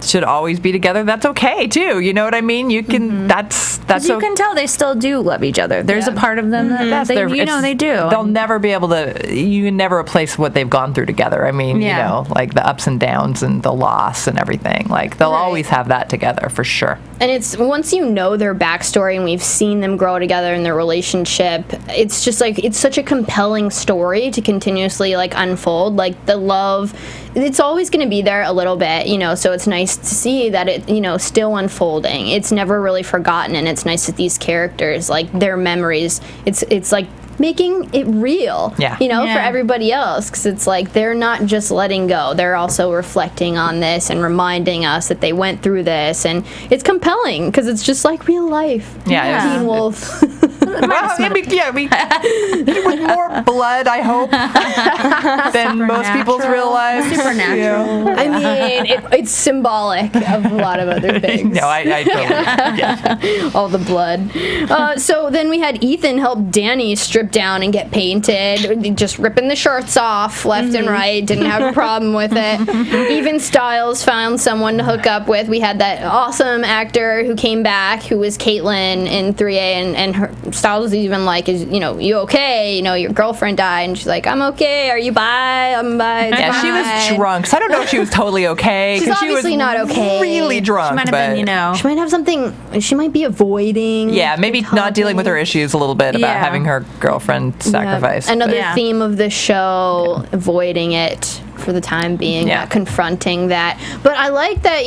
S3: should always be together, that's okay too. You know what I mean? You can that's
S4: you can tell they still do love each other. There's a part of them that they do.
S3: They'll never be able to. You can never replace what they've gone through together. I mean, like the ups and downs and the loss and everything. Like they'll always have that together for sure.
S2: And it's once you know their backstory and we've seen them grow together in their relationship, it's just like it's such a compelling story to continuously like unfold. Like the love, it's always going to be there a little bit, so it's nice to see that it, still unfolding. It's never really forgotten, and it's nice that these characters, like their memories, it's like making it real, for everybody else, because it's like they're not just letting go, they're also reflecting on this and reminding us that they went through this, and it's compelling because it's just like real life. Teen Wolf.
S3: Well, with more blood, I hope, than most people's real lives.
S4: supernatural.
S2: I mean, it's symbolic of a lot of other things.
S3: No, I totally get
S2: All the blood. So then we had Ethan help Danny strip down and get painted, just ripping the shirts off left and right. Didn't have a problem with it. Even Styles found someone to hook up with. We had that awesome actor who came back, who was Caitlin in 3A, and her Styles was even like, you okay? Your girlfriend died, and she's like, I'm okay. Are you bi? I'm bi. It's
S3: Yeah, she
S2: fine.
S3: was drunk, so I don't know if she was totally okay.
S2: She's
S3: 'cause she was
S2: obviously not okay.
S3: Really drunk.
S4: She might have been,
S2: She might have something. She might be avoiding.
S3: Yeah, maybe not dealing with her issues a little bit about
S4: Yeah.
S3: having her girlfriend sacrificed.
S2: Another
S4: Yeah.
S2: theme of the show, avoiding it for the time being,
S3: Yeah.
S2: not confronting that. But I like that,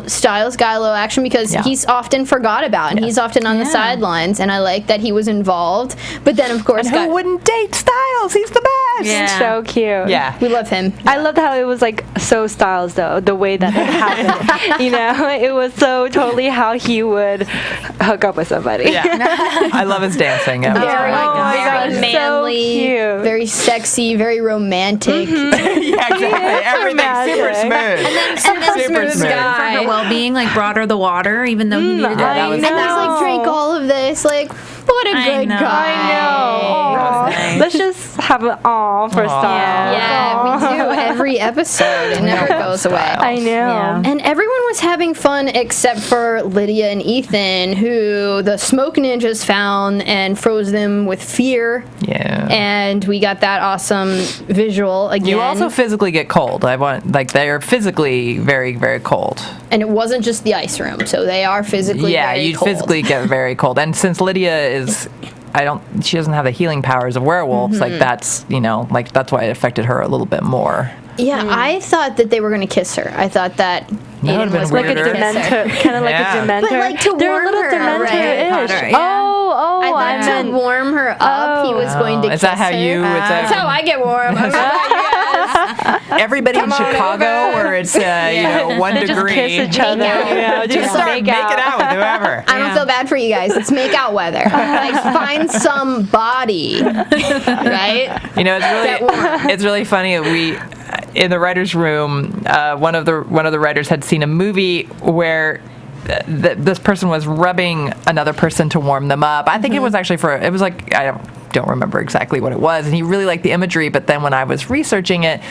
S2: Styles got a little action because
S3: Yeah.
S2: he's often forgot about, and he's often on the sidelines, and I like that he was involved. But then, of course,
S3: And who wouldn't date Styles? He's the best.
S4: Yeah.
S5: So cute.
S3: Yeah.
S2: we love him.
S5: I loved how it was like so Styles though, the way that it happened. It was so totally how he would hook up with somebody.
S3: Yeah. I love his dancing. It was
S2: Very,
S3: great.
S5: Oh my
S2: very
S5: gosh, so
S2: manly,
S5: cute.
S2: very sexy, very romantic.
S3: Yeah, exactly. Everything's super smooth.
S2: And then
S3: Super
S2: smooth
S3: smooth.
S2: guy.
S4: For her well-being, brought her the water, even though he needed
S3: Yeah, that
S4: it.
S3: was
S2: And he's like, drank all of this. Like, what a
S4: I
S2: good
S4: know.
S2: guy.
S5: I know. Aw.
S4: nice.
S5: Let's just have an aw for Styles.
S2: Yeah, we do every episode. It never goes away.
S5: I know.
S4: Yeah.
S2: And everyone was having fun except for Lydia and Ethan, who the smoke ninjas found and froze them with fear.
S3: Yeah.
S2: And we got that awesome visual again.
S3: You also physically get cold. They're physically very, very cold.
S2: And it wasn't just the ice room, so they are physically
S3: Yeah,
S2: very
S3: you
S2: cold.
S3: physically get very cold. And since Lydia is, she doesn't have the healing powers of werewolves.
S2: Mm-hmm.
S3: That's why it affected her a little bit more.
S2: Yeah, I thought that they were going to kiss her. I thought that
S3: would've
S2: Eden
S3: been
S2: was
S5: Like
S2: going
S5: a
S2: to kiss her.
S5: dementor, kind of like
S3: Yeah.
S5: a dementor.
S2: But, like, to
S5: they're
S2: warm
S5: a little
S2: her, right?
S5: dementor-ish.
S4: Potter, yeah.
S5: Oh,
S2: I
S5: I
S2: thought to
S5: meant.
S2: warm her up, he was going to
S3: is
S2: kiss
S3: that how
S2: her.
S3: you?
S2: That's how I get warm. I'm
S3: Everybody in Chicago, where it's 1
S5: They just
S3: degree.
S5: kiss each other.
S2: out.
S3: Just start making out with whoever.
S2: I don't feel bad for you guys. It's make out weather. Like, find some body, right?
S3: It's really funny. We in the writers' room, one of the writers had seen a movie where this person was rubbing another person to warm them up. I think it was actually I don't remember exactly what it was, and he really liked the imagery. But then when I was researching it,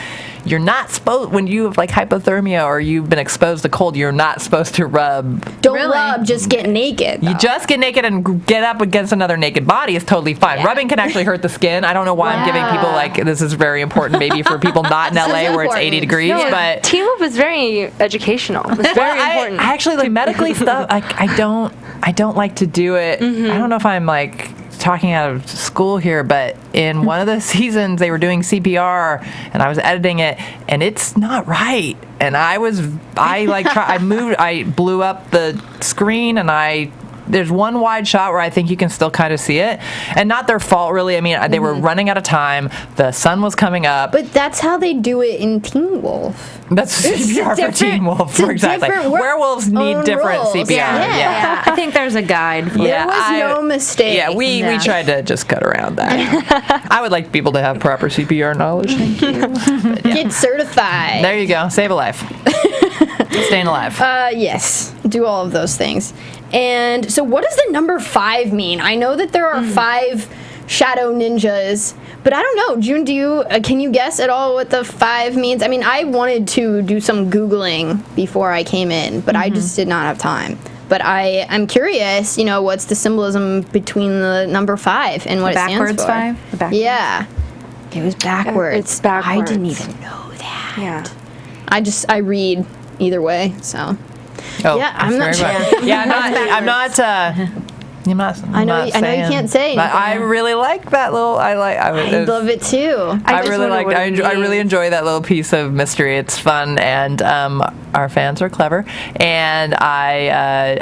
S3: you're not supposed, when you have like hypothermia or you've been exposed to cold, you're not supposed to rub.
S2: Don't
S4: Really?
S2: rub, just get naked.
S3: You just get naked and get up against another naked body is totally fine.
S2: Yeah.
S3: Rubbing can actually hurt the skin. I don't know why I'm giving people this is very important maybe for people not in LA where it's 80
S2: important.
S3: degrees,
S5: No,
S3: but
S5: Teen Wolf is very educational. It's very important.
S3: I actually like medically stuff. I don't like to do it. I don't know if I'm like talking out of school here, but in one of the seasons they were doing CPR and I was editing it and it's not right. And I blew up the screen and there's one wide shot where I think you can still kind of see it, and not their fault really. I mean, they were running out of time. The sun was coming up.
S2: But that's how they do it in Teen Wolf.
S3: That's CPR for Teen Wolf,
S2: it's a
S3: for exactly.
S2: different
S3: Werewolves need
S2: own
S3: different
S2: rules.
S3: CPR.
S2: Yeah.
S3: Yeah.
S4: I think there's a guide. For
S2: There was no mistake.
S3: Yeah, we tried to just cut around that. I would like people to have proper CPR knowledge. Thank you. But, yeah.
S2: Get certified.
S3: There you go. Save a life. Staying alive.
S2: Yes, do all of those things. And so what does the number 5 mean? I know that there are 5 shadow ninjas, but I don't know. June, can you guess at all what the 5 means? I mean, I wanted to do some Googling before I came in, but I just did not have time. But I'm curious, what's the symbolism between the number 5 and what it stands
S4: Backwards
S2: for?
S4: 5?
S5: Backwards.
S2: Yeah. It was backwards.
S5: It's backwards.
S2: I didn't even know that.
S5: Yeah.
S2: I read either way, so.
S3: Oh,
S2: Yeah, I'm not
S3: that's very
S2: sure.
S3: much- Yeah, I'm not.
S2: I know you can't say
S3: But
S2: anything.
S3: I really like that little. I
S2: love it too.
S3: I really enjoy that little piece of mystery. It's fun, and our fans are clever, and I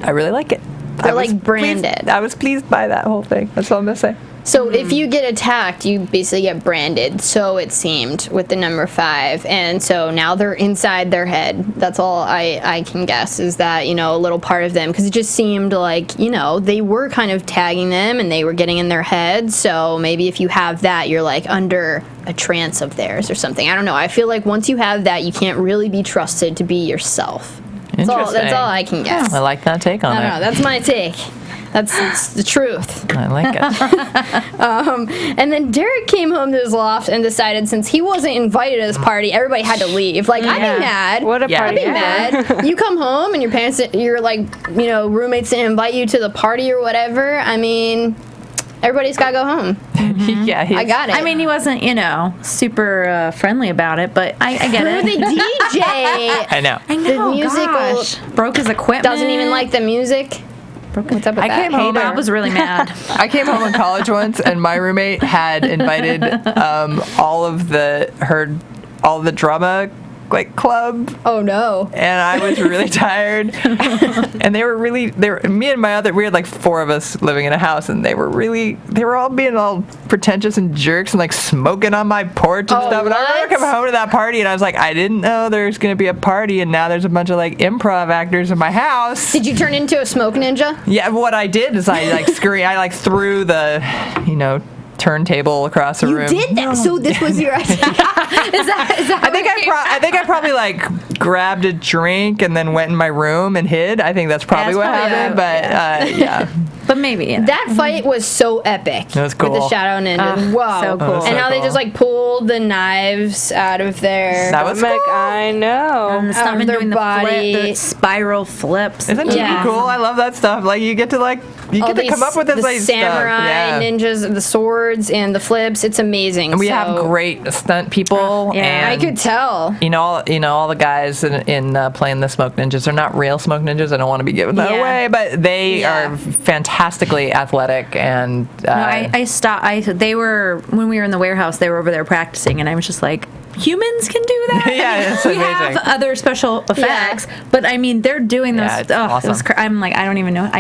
S3: really like it.
S2: They're
S3: I was
S2: like branded.
S3: I was pleased by that whole thing. That's all I'm gonna say.
S2: So if you get attacked, you basically get branded, so it seemed, with the number 5. And so now they're inside their head. That's all I can guess, is that, you know, a little part of them. Because it just seemed like, you know, they were kind of tagging them and they were getting in their head. So maybe if you have that, you're like under a trance of theirs or something. I don't know. I feel like once you have that, you can't really be trusted to be yourself. That's all I can guess.
S3: I like that take on it.
S2: I don't know. That's my take. That's the truth.
S3: I like it.
S2: And then Derek came home to his loft and decided since he wasn't invited to this party, everybody had to leave. Like, I'd be mad.
S5: What a party.
S2: I'd be mad. You come home and your parents, your, like, you know, roommates didn't invite you to the party or whatever. I mean, everybody's got to go home.
S3: Yeah,
S2: I got it.
S4: I mean, he wasn't, you know, super friendly about it, but I get it.
S2: the DJ.
S3: I know.
S4: I know.
S2: The music
S4: gosh. Broke his equipment.
S2: doesn't even like the music. What's up with
S3: I
S2: that?
S3: came home.
S4: Bob was really mad.
S3: I came home in college once, and my roommate had invited all the drama club,
S2: Oh no.
S3: and I was really tired. And they were me and my we had like 4 of us living in a house, and they were all being all pretentious and jerks and like smoking on my porch and stuff. And I remember
S2: what?
S3: coming home to that party, and I was like, I didn't know there's gonna be a party, and now there's a bunch of like improv actors in my house.
S2: Did you turn into a smoke ninja?
S3: Yeah, what I did is I like threw the, you know, turntable across the room.
S2: You did that. So this was your idea. Is that
S3: I think I probably like grabbed a drink and then went in my room and hid. I think that's probably what happened. But yeah.
S4: But maybe. Yeah.
S2: That fight was so epic.
S3: That was cool.
S2: With the Shadow Ninja. Whoa.
S4: So cool.
S2: And how they just like pulled the knives out of their
S3: That was
S5: Stomach,
S3: cool.
S5: I know.
S4: And the stomach
S2: their
S4: doing
S2: body.
S4: the spiral flips.
S3: Isn't it
S2: Yeah.
S3: cool? I love that stuff. Like you get to come up with this
S2: the
S3: like
S2: samurai
S3: stuff. Yeah.
S2: ninjas, the swords and the flips. It's amazing.
S3: And we have great stunt people.
S4: Yeah.
S3: and
S2: I could tell.
S3: You know, all the guys in playing the smoke ninjas are not real smoke ninjas. I don't want to be giving that
S4: Yeah.
S3: away, but they
S2: Yeah.
S3: are fantastically athletic and.
S4: No, I stopped. They were when we were in the warehouse. They were over there practicing, and I was just like, humans can do that.
S3: Yeah, it's
S4: we
S3: amazing.
S4: have other special effects, but I mean, they're doing those.
S3: Yeah, it's awesome.
S4: I'm like, I don't even know.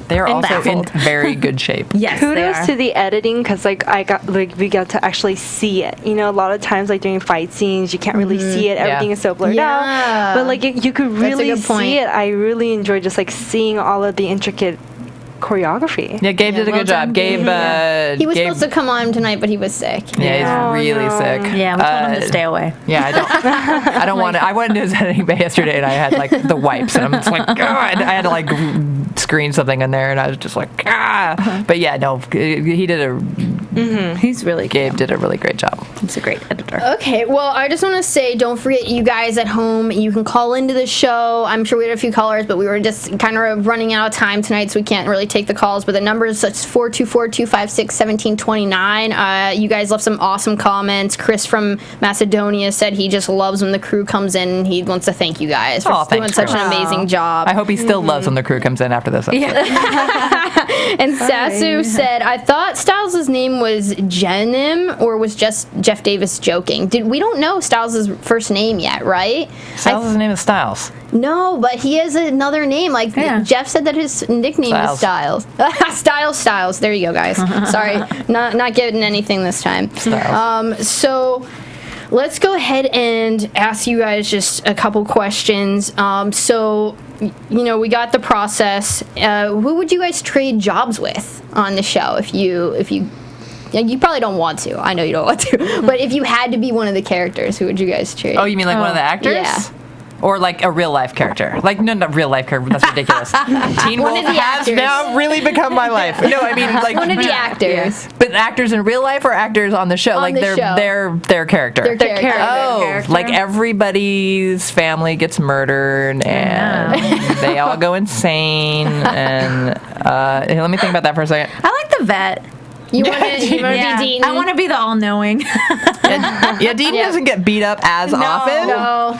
S3: They're also
S4: baffled.
S3: in very good shape.
S4: Yes, they
S5: Kudos
S4: are.
S5: to the editing, because like we got to actually see it. You know, a lot of times like during fight scenes, you can't really see it. Everything is so blurred
S2: Yeah.
S5: out. But like you could
S2: That's a
S5: really
S2: good point.
S5: see it. I really enjoyed just like seeing all of the intricate choreography.
S3: Yeah, Gabe did a
S2: well
S3: good job.
S2: done,
S3: Gabe,
S2: He was
S3: Gabe,
S2: supposed to come on tonight, but he was sick.
S3: yeah,
S5: Oh,
S3: he's really
S5: no.
S3: sick.
S4: Yeah, we told him to stay away.
S3: Yeah, I don't want to. I went into his editing bay yesterday, and I had like the wipes, and I'm just like, God, I had to like screen something in there, and I was just like, ah. But yeah, no, he did
S4: He's really
S3: Gabe did a really great job.
S4: He's a great editor.
S2: Okay, well, I just want to say, don't forget, you guys at home, you can call into the show. I'm sure we had a few callers, but we were just kind of running out of time tonight, so we can't really take the calls. But the number is 424-256-1729. You guys left some awesome comments. Chris from Macedonia said he just loves when the crew comes in, and he wants to thank you guys for doing
S3: thanks,
S2: such
S3: Chris.
S2: an amazing job.
S3: I hope he still loves when the crew comes in after this episode.
S2: And Sasu said, I thought Styles' name was Jenim, or was just Jeff Davis joking? We don't know Styles' first name yet, right?
S3: Styles' name is Styles.
S2: No, but he has another name. Like, Jeff said that his nickname is Styles. Styles. There you go, guys. Sorry, not getting anything this time.
S3: Styles.
S2: So let's go ahead and ask you guys just a couple questions. So, you know, we got the process. Who would you guys trade jobs with on the show if you probably don't want to. I know you don't want to. But if you had to be one of the characters, who would you guys trade?
S3: Oh, you mean like one of the actors?
S2: Yeah.
S3: Or like a real life character? Like, no, not real life character. That's ridiculous. Teen
S2: One
S3: Wolf
S2: of the
S3: has
S2: actors.
S3: now really become my life. No, I mean like
S2: One of the actors.
S3: But actors in real life or actors on the show?
S2: On
S3: like
S2: the show.
S3: their character.
S2: Their character.
S3: Oh, like everybody's family gets murdered and they all go insane. And hey, let me think about that for a second.
S4: I like the vet.
S2: You want to be Deaton?
S4: I want to be the all-knowing.
S3: Yeah, Dean doesn't get beat up as often.
S2: No.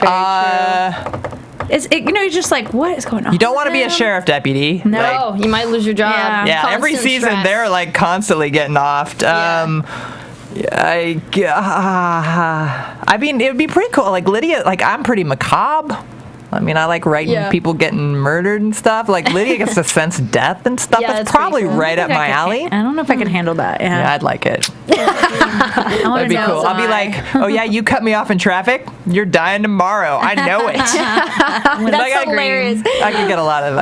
S4: You're just like, what is going on?
S3: You don't want to be a sheriff deputy.
S2: No, you might lose your job.
S4: Yeah.
S3: Yeah,
S2: Constant
S3: every season
S2: stress.
S3: they're like constantly getting offed. I mean, it would be pretty cool. Like Lydia, like I'm pretty macabre. I mean, I like writing people getting murdered and stuff. Like, Lydia gets to sense death and stuff.
S2: Yeah,
S3: that's
S2: that's
S3: probably
S2: pretty cool.
S3: right up my alley.
S4: I don't know if I can handle that.
S3: Yeah, I'd like it.
S4: I want
S3: That'd be cool. I'll be like, oh yeah, you cut me off in traffic. You're dying tomorrow. I know it.
S2: That's hilarious.
S3: I could get a lot of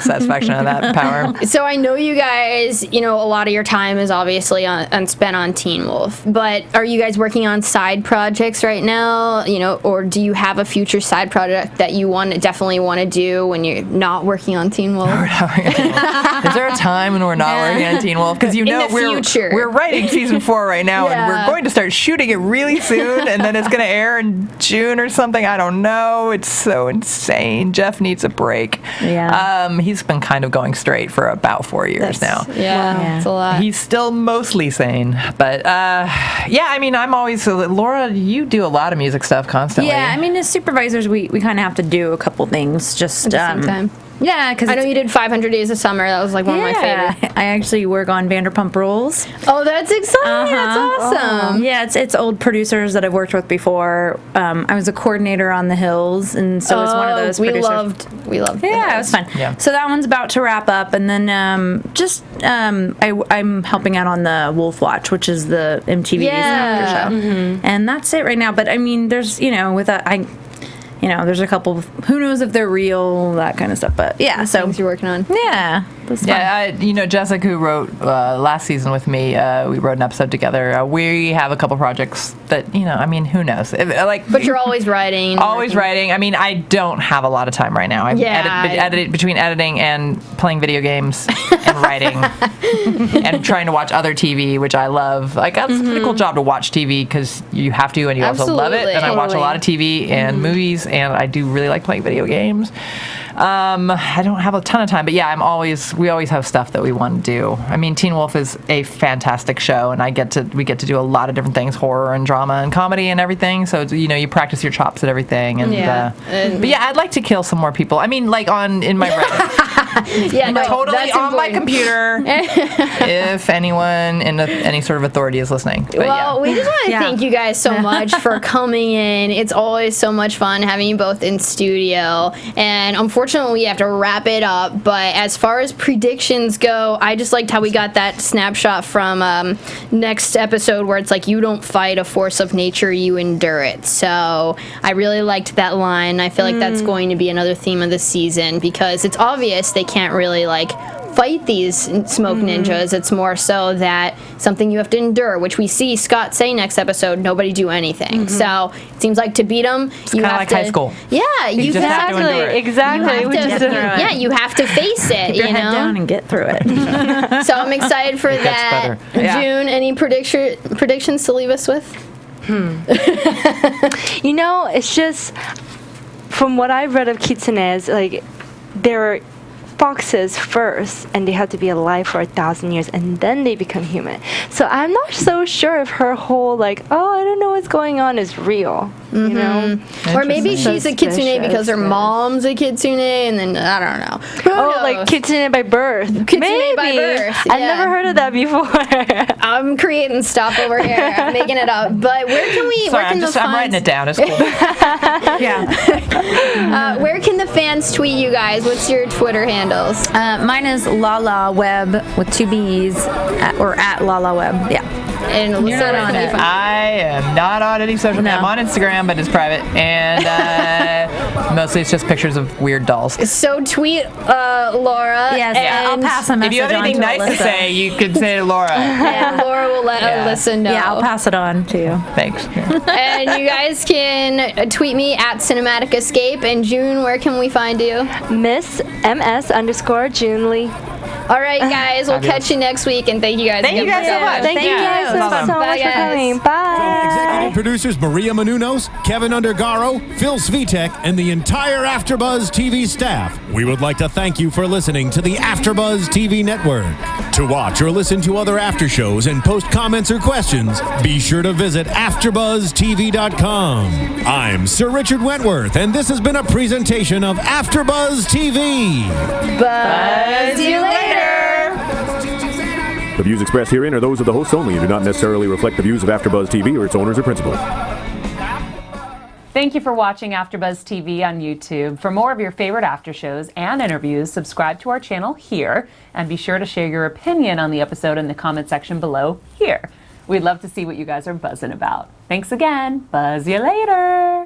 S3: satisfaction out of that power.
S2: So I know you guys, a lot of your time is obviously spent on Teen Wolf, but are you guys working on side projects right now? Or do you have a future side project that you definitely want to do when you're not working on Teen Wolf?
S3: Is there a time when we're not working on Teen Wolf? Because we're writing season 4 right now, and we're going to start shooting it really soon, and then it's going to air in June or something. I don't know. It's so insane. Jeff needs a break.
S4: Yeah.
S3: He's been kind of going straight for about 4 years now.
S2: Yeah, it's a lot.
S3: He's still mostly sane, but I mean, I'm always Laura. You do a lot of music stuff constantly.
S4: Yeah, I mean, as supervisors, we kind of have to do a couple things just
S2: at the same time.
S4: Yeah, because
S2: I know you did 500 Days of Summer. That was like one of my favorite.
S4: I actually work on Vanderpump Rules.
S2: Oh, that's exciting! That's awesome.
S4: Yeah, it's old producers that I've worked with before. I was a coordinator on The Hills, and so it's one of those producers.
S2: We loved.
S4: Yeah, it was fun.
S3: Yeah.
S4: So that one's about to wrap up, and then I'm helping out on the Wolf Watch, which is the MTV's after show, and that's it right now. But I mean, there's there's a couple of, who knows if they're real, that kind of stuff. But yeah, so
S2: things you're working on.
S4: Yeah, that's fun.
S3: Yeah, Jessica, who wrote last season with me, we wrote an episode together. We have a couple projects that, I mean, who knows?
S2: But you're always writing.
S3: Always writing. I mean, I don't have a lot of time right now. I edit between editing and playing video games and writing and trying to watch other TV, which I love. Like, that's a pretty cool job to watch TV because you have to, and you also love it. And I watch a lot of TV and movies, and I do really like playing video games. I don't have a ton of time, but yeah, we always have stuff that we want to do. I mean, Teen Wolf is a fantastic show, and we get to do a lot of different things, horror and drama and comedy and everything. So it's, you practice your chops at everything. And but yeah, I'd like to kill some more people. I mean, like in my writing. Totally on my computer. If anyone in any sort of authority is listening. But
S2: we just want to thank you guys so much for coming in. It's always so much fun having you both in studio, and unfortunately we have to wrap it up. But as far as predictions go, I just liked how we got that snapshot from next episode where it's like, you don't fight a force of nature, you endure it. So I really liked that line. I feel like that's going to be another theme of the season, because it's obvious they can't really fight these smoke ninjas. It's more so that something you have to endure, which we see Scott say next episode, nobody do anything. So it seems like to beat them, you have to,
S3: high school.
S2: Yeah, you
S3: just have to endure it.
S5: Exactly.
S2: You have to face it.
S4: Keep your head down and get through it.
S2: So I'm excited for that.
S3: Yeah.
S2: June, any predictions to leave us with?
S5: It's just, from what I've read of kitsunes, like, they're foxes first, and they have to be alive for 1,000 years, and then they become human. So I'm not so sure if her whole I don't know what's going on is real.
S2: Or maybe she's a kitsune because her mom's a kitsune, and then I don't know. Who knows?
S5: Like kitsune by birth.
S2: Kitsune by birth.
S5: I've never heard of that before.
S2: I'm creating stuff over here. I'm making it up. But where can we?
S3: Sorry, I'm writing it down. It's cool.
S2: Where can the fans tweet you guys? What's your Twitter handles?
S4: Mine is Laura Webb with 2 B's, or at Laura Webb. Yeah.
S2: And
S4: You're not on it.
S3: I am not on any social media. I'm on Instagram, but it's private, and mostly it's just pictures of weird dolls.
S2: So tweet Laura.
S4: Yes, I'll pass a message.
S3: If you have anything nice to say, you can say to Laura.
S2: And Laura will let Alyssa know.
S4: Yeah, I'll pass it on to you.
S3: Thanks.
S2: And you guys can tweet me at Cinematic Escape. And June, where can we find you?
S5: Miss MS_June Lee.
S2: All right, guys, we'll catch you next week, and thank you guys
S3: Thank you guys so much.
S5: Thank you guys so much for coming. Bye.
S1: Executive producers Maria Menounos, Kevin Undergaro, Phil Svitek, and the entire AfterBuzz TV staff, we would like to thank you for listening to the AfterBuzz TV network. To watch or listen to other after shows and post comments or questions, be sure to visit AfterBuzzTV.com. I'm Sir Richard Wentworth, and this has been a presentation of AfterBuzz TV.
S2: Buzz you later.
S6: The views expressed herein are those of the hosts only and do not necessarily reflect the views of AfterBuzz TV or its owners or principals.
S7: Thank you for watching AfterBuzz TV on YouTube. For more of your favorite after shows and interviews, subscribe to our channel here, and be sure to share your opinion on the episode in the comment section below here. We'd love to see what you guys are buzzing about. Thanks again. Buzz you later.